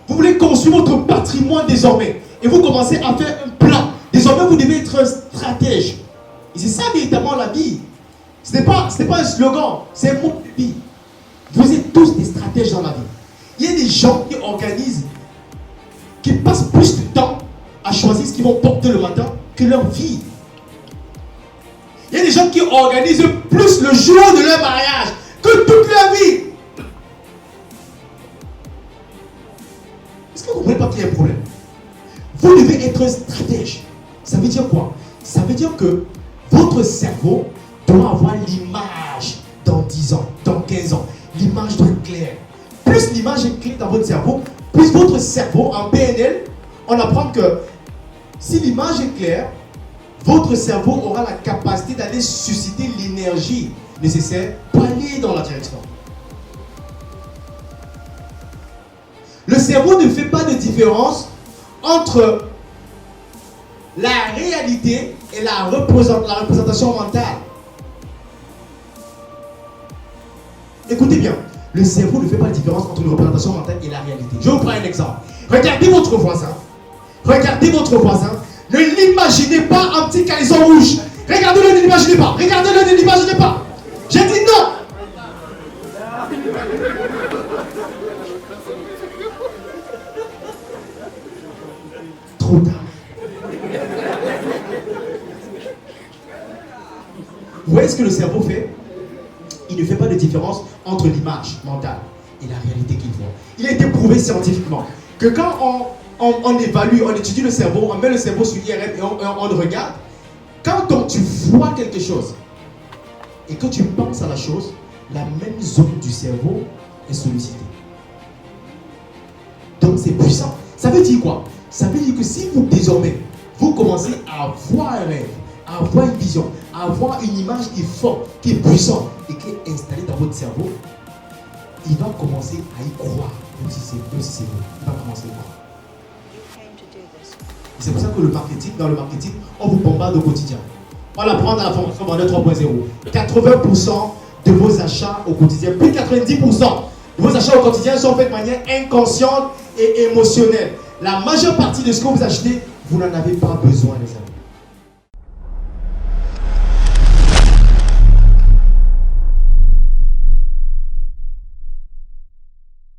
vous voulez construire votre patrimoine désormais. Et vous commencez à faire un plan. Désormais, vous devez être un stratège. Et c'est ça véritablement la vie. Ce n'est pas un slogan, c'est un mot de vie. Vous êtes tous des stratèges dans la vie. Il y a des gens qui organisent, qui passent plus de temps à choisir ce qu'ils vont porter le matin que leur vie. Il y a des gens qui organisent plus le jour de leur mariage que toute leur vie. Est-ce que vous ne comprenez pas qu'il y a un problème? Vous devez être un stratège. Ça veut dire quoi? Ça veut dire que votre cerveau doit avoir l'image dans 10 ans, dans 15 ans. L'image doit être claire. Plus l'image est claire dans votre cerveau, plus votre cerveau, en PNL, on apprend que si l'image est claire, votre cerveau aura la capacité d'aller susciter l'énergie nécessaire pour aller dans la direction. Le cerveau ne fait pas de différence entre la réalité et la représentation mentale. Écoutez bien, le cerveau ne fait pas de différence entre une représentation mentale et la réalité. Je vous prends un exemple. Regardez votre voisin. Regardez votre voisin. Ne l'imaginez pas en petit caleçon rouge. Regardez-le, ne l'imaginez pas. Regardez-le, ne l'imaginez pas. J'ai dit non. Trop tard. Vous voyez ce que le cerveau fait? Il ne fait pas de différence entre l'image mentale et la réalité qu'il voit. Il a été prouvé scientifiquement que quand on évalue, on étudie le cerveau, on met le cerveau sur IRM et on le regarde, quand tu vois quelque chose et que tu penses à la chose, la même zone du cerveau est sollicitée. Donc c'est puissant. Ça veut dire quoi? Ça veut dire que si vous désormais, vous commencez à avoir un rêve, à avoir une vision, à avoir une image qui est forte, qui est puissante et qui est installée dans votre cerveau, il va commencer à y croire, même si c'est vous. Il va commencer à y croire. Et c'est pour ça que dans le marketing, on vous bombarde au quotidien. On l'apprend dans la formation Vendeur 3.0. 80% de vos achats au quotidien, plus de 90% de vos achats au quotidien sont faits de manière inconsciente et émotionnelle. La majeure partie de ce que vous achetez, vous n'en avez pas besoin, les amis.